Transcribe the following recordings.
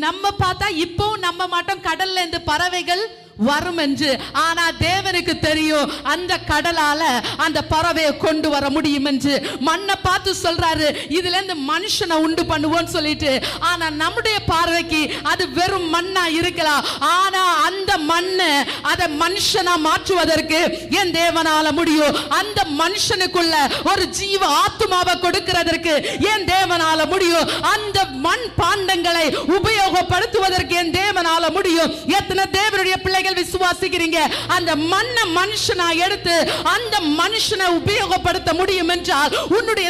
நம்ம பார்த்தா இப்போ நம்ப மாட்டோம் கடல்ல இருந்து பறவைகள் வரும் என்று. ஆனா தேவனுக்கு தெரியும் அந்த கடலால அந்த பறவையை கொண்டு வர முடியும் என்று. மண்ணை பார்த்து சொல்றாரு இதுல இருந்து மனுஷனை உண்டு பண்ணுவோன்னு சொல்லிட்டு. ஆனா நம்முடைய பார்வைக்கு அது வெறும் மண்ணா இருக்கலாம். ஆனா அந்த மண்ணை அதை மனுஷனா மாற்றுவதற்கு என் தேவனால முடியும். அந்த மனுஷனுக்குள்ள ஒரு ஜீவ ஆத்துமாவை கொடுக்கிறதற்கு என் தேவனால முடியும். அந்த மண் பாண்டங்களை உபயோகப்படுத்துவதற்கு என் தேவனால முடியும். எத்தனை தேவனுடைய பிள்ளைகள் விசுவாசிக்கிறீங்க அந்த மண்ணை மனுஷனா எடுத்து அந்த மனுஷனை உபயோகப்படுத்த முடியும் என்றால் உன்னுடைய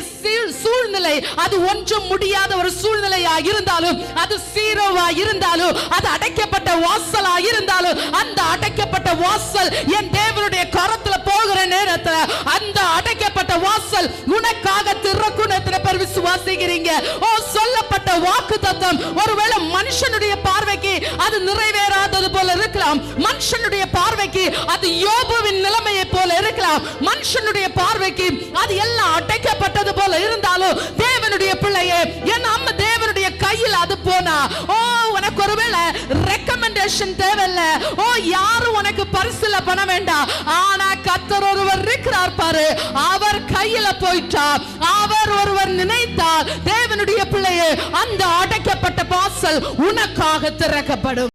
சூழ்நிலை அது ஒன்றும் முடியாத ஒரு சூழ்நிலையா இருந்தாலும், அது சீரோவா இருந்தாலும், அது அடைக்கப்பட்ட வாசலா இருந்தாலும், அந்த அடைக்கப்பட்ட வாசல் என் தேவனுடைய கரத்துல போகிற நேரத்தில் அந்த அடைக்கப்பட்ட வாசல் உனக்காக திறக்கும். எத்தனை பேர் விசுவாசிக்கிறீங்க? ஓ, சொல்லப்பட்ட வாக்குத்தத்தம் ஒருவேளை மனுஷனுடைய பார்வைக்கு அது நிறைவேறாதது போல இருக்கலாம். மனுஷனுடைய பார்வைக்கு அது யோபுவின் நிலைமையை போல இருக்கலாம். மனுஷனுடைய பார்வைக்கு அது எல்லாம் அடைக்கப்பட்டது போல இருந்தாலும் தேவனுடைய பிள்ளையே, என் அம்மா தேவனுடைய கையில் அது போனா, ஓ உனக்கு ஒருவேளை ரெக்கமெண்டேஷன் தேவையில்ல, ஓ யாரும் உனக்கு பரிசுல பண்ண வேண்டாம். ஆனா கர்த்தர் ஒருவர் இருக்கிறார் பாரு, அவர் கையில போயிட்டா, அவர் ஒருவர் நினைத்தால் தேவனுடைய பிள்ளையே அந்த அடைக்கப்பட்ட வாசல் உனக்காக திறக்கப்படும்.